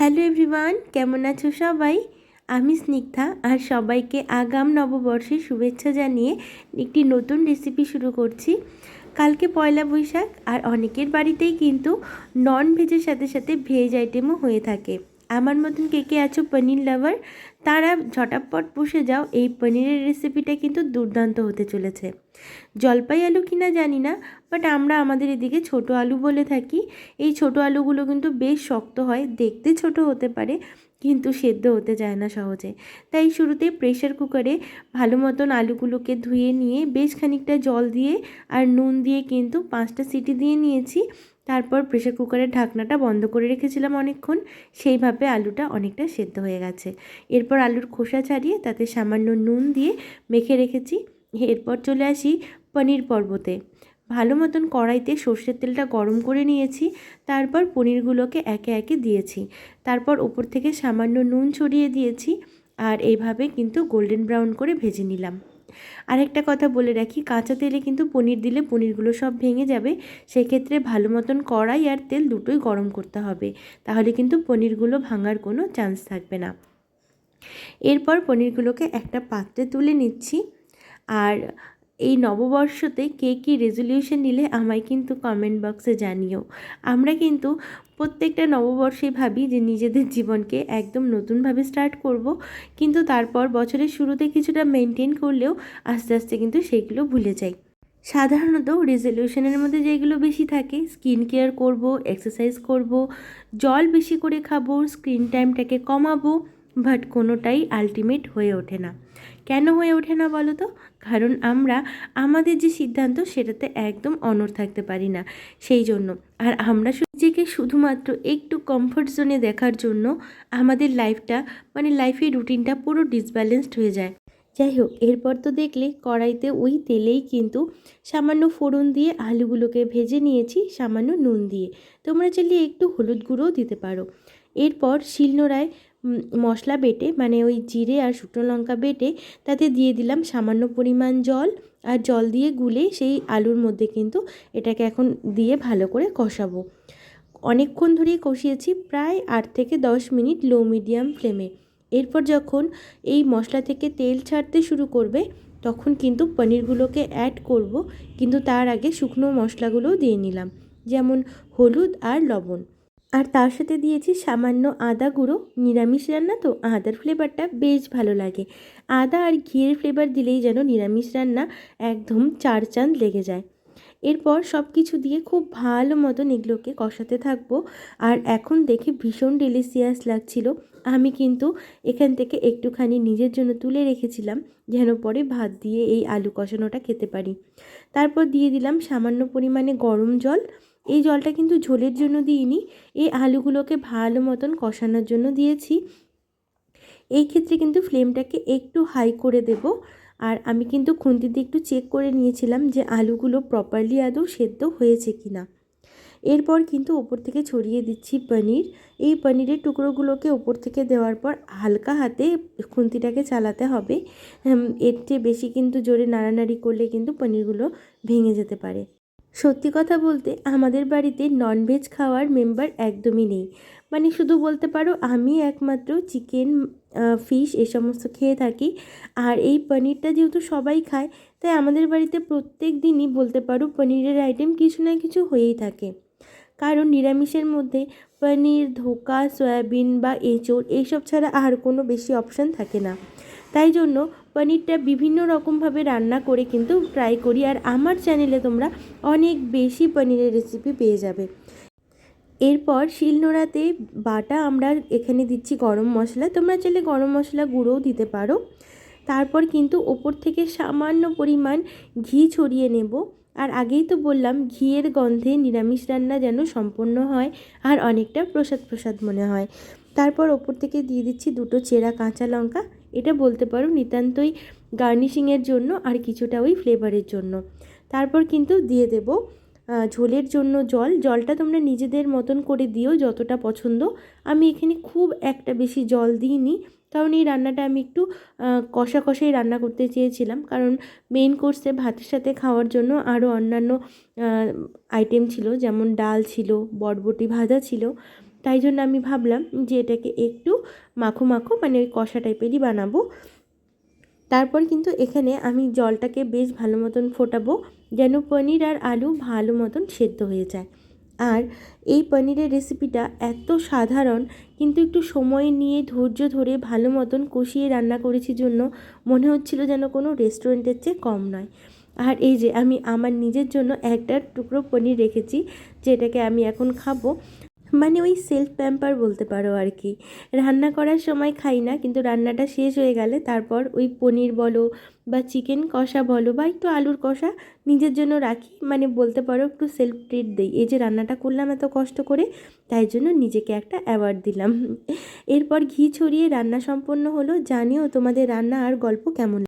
Hello everyone, কেমন আছো সবাই? আমি স্নিগ্ধা আর সবাইকে আগাম নববর্ষের শুভেচ্ছা জানিয়ে একটি নতুন রেসিপি শুরু করছি। কালকে পয়লা বৈশাখ আর অনেকের বাড়িতেই কিন্তু নন ভেজের সাথে সাথে ভেজ আইটেমও হয়ে থাকে। আমার মতন কে কে আছো পনির লাভার, তারা ঝটাপট বসে যাও, এই পনিরের রেসিপিটা কিন্তু দুর্দান্ত হতে চলেছে। জলপাই আলু কিনা জানি না, বাট আমরা আমাদের এদিকে ছোট আলু বলে থাকি। এই ছোট আলুগুলো কিন্তু বেশ শক্ত হয়, দেখতে ছোট হতে পারে কিন্তু সেদ্ধ হতে যায় না সহজে। তাই শুরুতে প্রেশার কুকারে ভালো মতন আলুগুলোকে ধুয়ে নিয়ে বেশ খানিকটা জল দিয়ে আর নুন দিয়ে কিন্তু 5টা সিটি দিয়ে নিয়েছি। তারপর প্রেশার কুকারের ঢাকনাটা বন্ধ করে রেখেছিলাম অনেকক্ষণ, সেইভাবে আলুটা অনেকটা সেদ্ধ হয়ে গেছে। এরপর আলুর খোসা ছাড়িয়ে তাতে সামান্য নুন দিয়ে মেখে রেখেছি। এরপর চলে আসি পনির পর্বতে। ভালো মতন কড়াইতে সর্ষের তেলটা গরম করে নিয়েছি, তারপর পনিরগুলোকে একে একে দিয়েছি, তারপর ওপর থেকে সামান্য নুন ছড়িয়ে দিয়েছি আর এইভাবে কিন্তু গোল্ডেন ব্রাউন করে ভেজে নিলাম। আরেকটা কথা বলে রাখি, কাঁচা তেলে কিন্তু পনির দিলে পনিরগুলো সব ভেঙে যাবে, সেক্ষেত্রে ভালো মতন কড়াই আর তেল দুটোই গরম করতে হবে, তাহলে কিন্তু পনিরগুলো ভাঙার কোনো চান্স থাকবে না। এরপর পনিরগুলোকে একটা পাত্রে তুলে নিচ্ছি। আর এই নববর্ষতে কে কী রেজলিউশন নিলে আমায় কিন্তু কমেন্ট বক্সে জানিও। আমরা কিন্তু প্রত্যেকটা নববর্ষে ভাবি যে নিজেদের জীবনকে একদম নতুনভাবে স্টার্ট করব, কিন্তু তারপর বছরের শুরুতে কিছুটা মেনটেন করলেও আস্তে আস্তে কিন্তু সেগুলো ভুলে যাই। সাধারণত রেজলিউশনের মধ্যে যেগুলো বেশি থাকে, স্কিন কেয়ার করব, এক্সারসাইজ করব, জল বেশি করে খাবো, স্ক্রিন টাইমটাকে কমাবো, বাট কোনোটাই আলটিমেট হয়ে ওঠে না। কেন হয়ে ওঠে না বলো তো? কারণ আমরা আমাদের যে সিদ্ধান্ত সেটাতে একদম অনড় থাকতে পারি না, সেই জন্য। আর আমরা নিজেকে শুধুমাত্র একটু কমফর্ট জোনে দেখার জন্য আমাদের লাইফটা লাইফের রুটিনটা পুরো ডিসব্যালেন্সড হয়ে যায়। যাই হোক, এরপর তো দেখলে কড়াইতে ওই তেলেই কিন্তু সামান্য ফোড়ন দিয়ে আলুগুলোকে ভেজে নিয়েছি সামান্য নুন দিয়ে। তোমরা চাইলে একটু হলুদ গুঁড়োও দিতে পারো। এরপর শিলনোড়ায় মশলা বেটে ওই জিরে আর শুকনো লঙ্কা বেটে তাতে দিয়ে দিলাম সামান্য পরিমাণ জল, আর জল দিয়ে গুলে সেই আলুর মধ্যে কিন্তু এটাকে এখন দিয়ে ভালো করে কষাবো। অনেকক্ষণ ধরেই কষিয়েছি, প্রায় 8 থেকে 10 মিনিট লো মিডিয়াম ফ্লেমে। এরপর যখন এই মশলা থেকে তেল ছাড়তে শুরু করবে তখন কিন্তু পনিরগুলোকে অ্যাড করব, কিন্তু তার আগে শুকনো মশলাগুলোও দিয়ে নিলাম, যেমন হলুদ আর লবণ। আর তার সাথে দিয়েছি সামান্য আদা গুঁড়ো। নিরামিষ রান্না তো আদার ফ্লেভারটা বেশ ভালো লাগে। আদা আর ঘিয়ের ফ্লেভার দিলেই যেন নিরামিষ রান্না একদম 4 চাঁদ লেগে যায়। এরপর সব কিছু দিয়ে খুব ভালো মতন এগুলোকে কষাতে থাকবো। আর এখন দেখে ভীষণ ডেলিশিয়াস লাগছিল। আমি কিন্তু এখান থেকে একটুখানি নিজের জন্য তুলে রেখেছিলাম, যেন পরে ভাত দিয়ে এই আলু কষানোটা খেতে পারি। তারপর দিয়ে দিলাম সামান্য পরিমাণে গরম জল। এই জলটা কিন্তু ঝোলের জন্য দিইনি, এই আলুগুলোকে ভালো মতন কষানোর জন্য দিয়েছি। এই ক্ষেত্রে কিন্তু ফ্লেমটাকে একটু হাই করে দেব। আর আমি কিন্তু খুন্তি দিয়ে একটু চেক করে নিয়েছিলাম যে আলুগুলো প্রপারলি আদৌ সেদ্ধ হয়েছে কি না। এরপর কিন্তু ওপর থেকে ছড়িয়ে দিচ্ছি পনির। এই পনিরের টুকরোগুলোকে ওপর থেকে দেওয়ার পর হালকা হাতে খুন্তিটাকে চালাতে হবে। এর চেয়ে বেশি কিন্তু জোরে নাড়ানাড়ি করলে কিন্তু পনিরগুলো ভেঙে যেতে পারে। সত্যি কথা বলতে আমাদের বাড়িতে ননভেজ খাওয়ার মেম্বার একদমই নেই। শুধু বলতে পারো আমি একমাত্র চিকেন, ফিশ এ সমস্ত খেয়ে থাকি। আর এই পনিরটা যেহেতু সবাই খায়, তাই আমাদের বাড়িতে প্রত্যেক দিনই বলতে পারো পনিরের আইটেম কিছু না কিছু হয়েই থাকে। কারণ নিরামিষের মধ্যে পনির, ধোকা, সয়াবিন বা এঁচোড় এইসব ছাড়া আর কোনো বেশি অপশান থাকে না। তাই জন্য পনিরটা বিভিন্ন রকমভাবে রান্না করে কিন্তু ট্রাই করি। আর আমার চ্যানেলে তোমরা অনেক বেশি পনিরের রেসিপি পেয়ে যাবে। এরপর শিলনোড়াতে বাটা আমরা এখানে দিচ্ছি গরম মশলা, তোমরা চাইলে গরম মশলা গুঁড়োও দিতে পারো। তারপর কিন্তু ওপর থেকে সামান্য পরিমাণ ঘি ছড়িয়ে নেব। আর আগেই তো বললাম ঘিয়ের গন্ধে নিরামিষ রান্না যেন সম্পন্ন হয় আর অনেকটা প্রসাদ প্রসাদ মনে হয়। তারপর ওপর থেকে দিয়ে দিচ্ছি 2টো চেরা কাঁচা লঙ্কা। এটা বলতে পারো নিতান্তই গার্নিশিংয়ের জন্য আর কিছুটা ওই ফ্লেভারের জন্য। তারপর কিন্তু দিয়ে দেব ঝোলের জন্য জলটা তোমরা নিজেদের মতন করে দিও যতটা পছন্দ। আমি এখানে খুব একটা বেশি জল দিইনি, কারণ এই রান্নাটা আমি একটু কষা কষাই রান্না করতে চেয়েছিলাম, কারণ মেইন কোর্সে ভাতের সাথে খাওয়ার জন্য আরও অন্যান্য আইটেম ছিল, যেমন ডাল ছিল, বরবটি ভাজা ছিল। তাই জন্য আমি ভাবলাম যে এটাকে একটু মাখো মাখো মানে ওই কষা টাইপেরই বানাবো। তারপর কিন্তু এখানে আমি জলটাকে বেশ ভালো মতন ফোটাবো যেন পনির আর আলু ভালো মতন সেদ্ধ হয়ে যায়। আর এই পনিরের রেসিপিটা এত সাধারণ, কিন্তু একটু সময় নিয়ে ধৈর্য ধরে ভালো মতন কষিয়ে রান্না করেছি জন্য মনে হচ্ছিল যেন কোনো রেস্টুরেন্টের চেয়ে কম নয়। আর এই যে আমি আমার নিজের জন্য একটা টুকরো পনির রেখেছি, যেটাকে আমি এখন খাবো। মানে ওই সেলফ প্যাম্পার বলতে পারো আর কি। রান্না করার সময় খাই না, কিন্তু রান্নাটা শেষ হয়ে গেলে তারপর ওই পনির বলো বা চিকেন কষা বলো বা একটু আলুর কষা নিজের জন্য রাখি, মানে বলতে পারো একটু সেলফ ট্রিট দিই। এই যে রান্নাটা করলাম এত কষ্ট করে, তাই জন্য নিজেকে একটা অ্যাওয়ার্ড দিলাম। এরপর ঘি ছড়িয়ে রান্না সম্পন্ন হলো। জানিও তোমাদের রান্না আর গল্প কেমন।